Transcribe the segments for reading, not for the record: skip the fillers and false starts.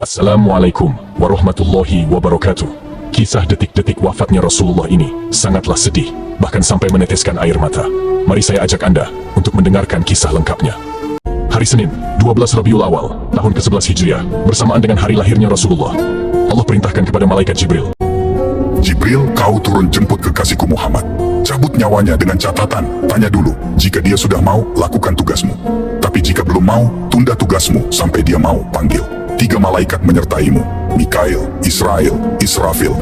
Assalamualaikum warahmatullahi wabarakatuh. Kisah detik-detik wafatnya Rasulullah ini sangatlah sedih, bahkan sampai meneteskan air mata. Mari saya ajak Anda untuk mendengarkan kisah lengkapnya. Hari Senin, 12 Rabiul Awal, tahun ke-11 Hijriah, bersamaan dengan hari lahirnya Rasulullah, Allah perintahkan kepada malaikat Jibril. Jibril, kau turun jemput kekasihku Muhammad. Cabut nyawanya dengan catatan, tanya dulu. Jika dia sudah mau, lakukan tugasmu. Tapi jika belum mau, tunda tugasmu sampai dia mau, panggil. 3 malaikat menyertaimu, Mikail, Israel, Israfil.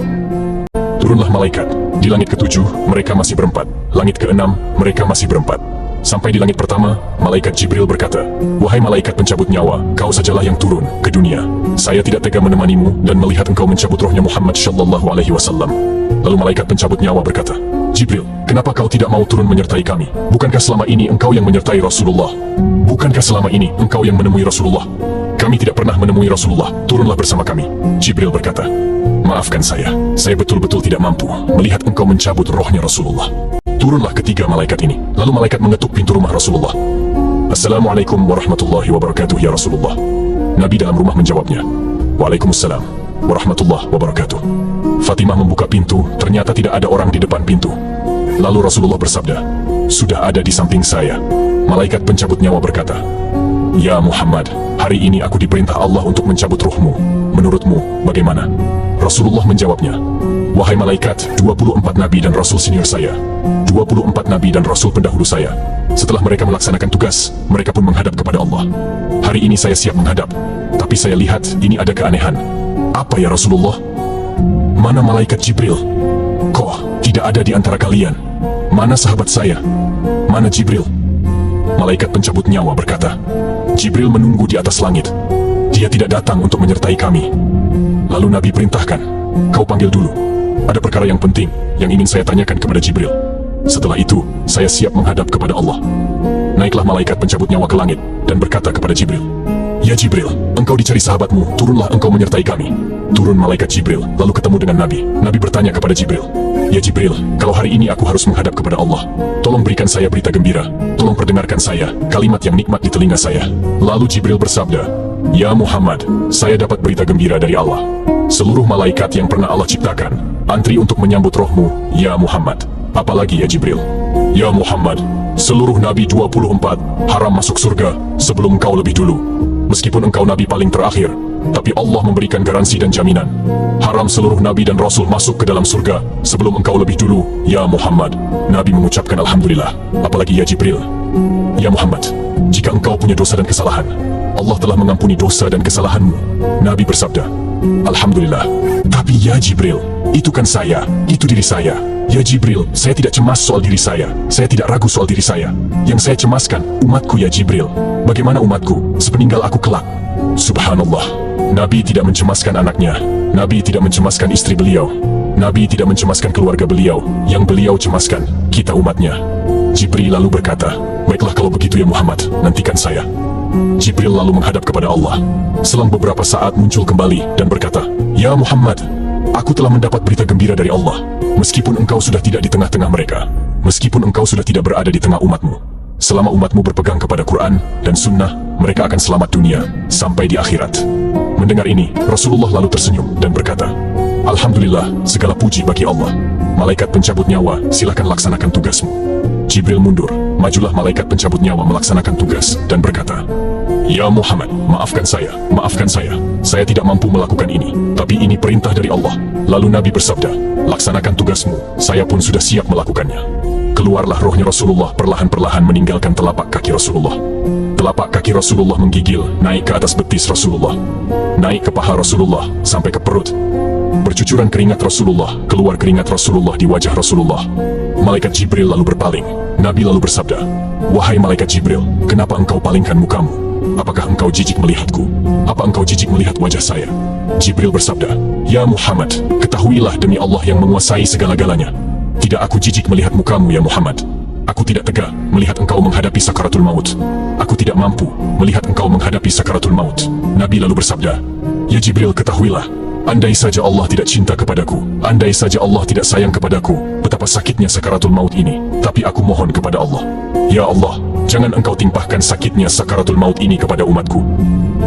Turunlah malaikat. Di langit ke-7, mereka masih berempat. Langit ke-6, mereka masih berempat. Sampai di langit pertama, malaikat Jibril berkata, "Wahai malaikat pencabut nyawa, kau sajalah yang turun ke dunia. Saya tidak tega menemanimu dan melihat engkau mencabut rohnya Muhammad sallallahu alaihi wasallam." Lalu malaikat pencabut nyawa berkata, "Jibril, kenapa kau tidak mau turun menyertai kami? Bukankah selama ini engkau yang menyertai Rasulullah? Bukankah selama ini engkau yang menemui Rasulullah? Kami tidak pernah menemui Rasulullah, turunlah bersama kami." Jibril berkata, "Maafkan saya betul-betul tidak mampu melihat engkau mencabut rohnya Rasulullah." Turunlah ketiga malaikat ini, lalu malaikat mengetuk pintu rumah Rasulullah. "Assalamualaikum warahmatullahi wabarakatuh ya Rasulullah." Nabi dalam rumah menjawabnya, "Waalaikumsalam warahmatullahi wabarakatuh." Fatimah membuka pintu, ternyata tidak ada orang di depan pintu. Lalu Rasulullah bersabda, "Sudah ada di samping saya." Malaikat pencabut nyawa berkata, "Ya Muhammad, hari ini aku diperintah Allah untuk mencabut ruhmu. Menurutmu, bagaimana?" Rasulullah menjawabnya, "Wahai malaikat, 24 nabi dan rasul senior saya, 24 nabi dan rasul pendahulu saya, setelah mereka melaksanakan tugas, mereka pun menghadap kepada Allah. Hari ini saya siap menghadap, tapi saya lihat ini ada keanehan." "Apa ya Rasulullah?" "Mana malaikat Jibril? Kok tidak ada di antara kalian? Mana sahabat saya? Mana Jibril?" Malaikat pencabut nyawa berkata, "Jibril menunggu di atas langit. Dia tidak datang untuk menyertai kami." Lalu Nabi perintahkan, "Kau panggil dulu. Ada perkara yang penting yang ingin saya tanyakan kepada Jibril. Setelah itu, saya siap menghadap kepada Allah." Naiklah malaikat pencabut nyawa ke langit dan berkata kepada Jibril, "Ya Jibril, engkau dicari sahabatmu, turunlah engkau menyertai kami." Turun malaikat Jibril, lalu ketemu dengan Nabi. Nabi bertanya kepada Jibril, "Ya Jibril, kalau hari ini aku harus menghadap kepada Allah, tolong berikan saya berita gembira. Tolong perdengarkan saya kalimat yang nikmat di telinga saya." Lalu Jibril bersabda, "Ya Muhammad, saya dapat berita gembira dari Allah. Seluruh malaikat yang pernah Allah ciptakan antri untuk menyambut rohmu, ya Muhammad. Apalagi ya Jibril. Ya Muhammad, seluruh nabi 24 haram masuk surga sebelum engkau lebih dulu. Meskipun engkau nabi paling terakhir, tapi Allah memberikan garansi dan jaminan. Haram seluruh nabi dan rasul masuk ke dalam surga sebelum engkau lebih dulu, ya Muhammad." Nabi mengucapkan Alhamdulillah. "Apalagi ya Jibril. Ya Muhammad, jika engkau punya dosa dan kesalahan, Allah telah mengampuni dosa dan kesalahanmu." Nabi bersabda, "Alhamdulillah. Tapi ya Jibril, itu kan saya, itu diri saya. Ya Jibril, saya tidak cemas soal diri saya tidak ragu soal diri saya. Yang saya cemaskan, umatku ya Jibril. Bagaimana umatku sepeninggal aku kelak?" Subhanallah, Nabi tidak mencemaskan anaknya, Nabi tidak mencemaskan istri beliau, Nabi tidak mencemaskan keluarga beliau. Yang beliau cemaskan, kita umatnya. Jibril lalu berkata, "Baiklah kalau begitu ya Muhammad, nantikan saya." Jibril lalu menghadap kepada Allah. Selang beberapa saat muncul kembali dan berkata, "Ya Muhammad, aku telah mendapat berita gembira dari Allah. Meskipun engkau sudah tidak di tengah-tengah mereka, meskipun engkau sudah tidak berada di tengah umatmu, selama umatmu berpegang kepada Quran dan Sunnah, mereka akan selamat dunia sampai di akhirat." Mendengar ini, Rasulullah lalu tersenyum dan berkata, "Alhamdulillah, segala puji bagi Allah. Malaikat pencabut nyawa, silakan laksanakan tugasmu." Jibril mundur, majulah malaikat pencabut nyawa melaksanakan tugas dan berkata, "Ya Muhammad, maafkan saya. Saya tidak mampu melakukan ini, tapi ini perintah dari Allah." Lalu Nabi bersabda, "Laksanakan tugasmu, saya pun sudah siap melakukannya." Keluarlah rohnya Rasulullah perlahan-perlahan meninggalkan telapak kaki Rasulullah. Telapak kaki Rasulullah menggigil, naik ke atas betis Rasulullah, naik ke paha Rasulullah, sampai ke perut. Bercucuran keringat Rasulullah, keluar keringat Rasulullah di wajah Rasulullah. Malaikat Jibril lalu berpaling. Nabi lalu bersabda, "Wahai malaikat Jibril, kenapa engkau palingkan mukamu? Apakah engkau jijik melihatku? Apa engkau jijik melihat wajah saya?" Jibril bersabda, "Ya Muhammad, ketahuilah demi Allah yang menguasai segala-galanya, tidak aku jijik melihat mukamu ya Muhammad. Aku tidak tega melihat engkau menghadapi sakaratul maut. Aku tidak mampu melihat engkau menghadapi sakaratul maut." Nabi lalu bersabda, "Ya Jibril, ketahuilah, andai saja Allah tidak cinta kepadaku, andai saja Allah tidak sayang kepadaku, betapa sakitnya sakaratul maut ini. Tapi aku mohon kepada Allah, ya Allah, Jangan engkau timpahkan sakitnya sakaratul maut ini kepada umatku.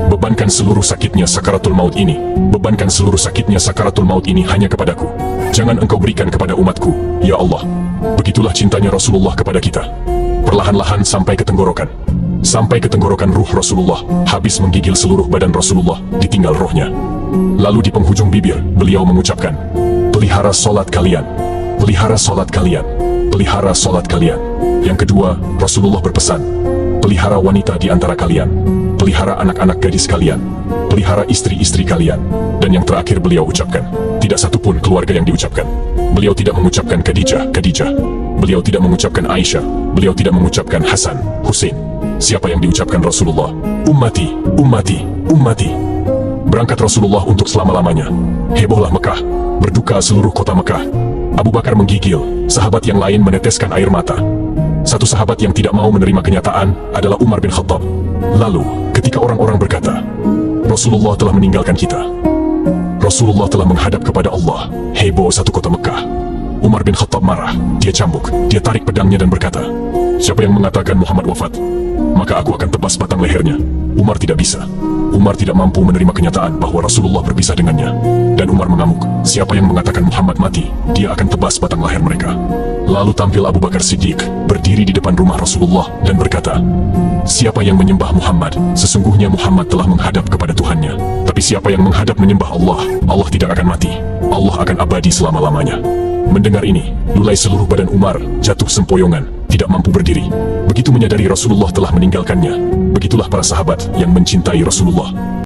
Bebankan seluruh sakitnya sakaratul maut ini. Bebankan seluruh sakitnya sakaratul maut ini hanya kepadaku. Jangan engkau berikan kepada umatku, ya Allah. Begitulah cintanya Rasulullah kepada kita. Perlahan-lahan sampai ke tenggorokan. Sampai ke tenggorokan ruh Rasulullah, habis menggigil seluruh badan Rasulullah, ditinggal rohnya. Lalu di penghujung bibir, beliau mengucapkan, pelihara solat kalian, pelihara solat kalian, pelihara solat kalian. Yang kedua, Rasulullah berpesan, pelihara wanita di antara kalian, pelihara anak-anak gadis kalian, pelihara istri-istri kalian. Dan yang terakhir beliau ucapkan, tidak satupun keluarga yang diucapkan. Beliau tidak mengucapkan Khadijah, Khadijah. Beliau tidak mengucapkan Aisyah. Beliau tidak mengucapkan Hasan, Husain. Siapa yang diucapkan Rasulullah? Ummati, ummati, ummati. Berangkat Rasulullah untuk selama-lamanya. Hebohlah Mekah, berduka seluruh kota Mekah. Abu Bakar menggigil, sahabat yang lain meneteskan air mata. Satu sahabat yang tidak mau menerima kenyataan adalah Umar bin Khattab. Lalu, ketika orang-orang berkata, Rasulullah telah meninggalkan kita, Rasulullah telah menghadap kepada Allah, heboh satu kota Mekah. Umar bin Khattab marah, dia cambuk, dia tarik pedangnya dan berkata, siapa yang mengatakan Muhammad wafat, maka aku akan tebas batang lehernya. Umar tidak bisa. Umar tidak mampu menerima kenyataan bahwa Rasulullah berpisah dengannya. Dan Umar mengamuk, siapa yang mengatakan Muhammad mati, dia akan tebas batang leher mereka. Lalu tampil Abu Bakar Siddiq, berdiri di depan rumah Rasulullah dan berkata, siapa yang menyembah Muhammad, sesungguhnya Muhammad telah menghadap kepada Tuhannya. Tapi siapa yang menghadap menyembah Allah, Allah tidak akan mati. Allah akan abadi selama-lamanya. Mendengar ini, lulai seluruh badan Umar, jatuh sempoyongan, tidak mampu berdiri. Begitu menyadari Rasulullah telah meninggalkannya, begitulah para sahabat yang mencintai Rasulullah.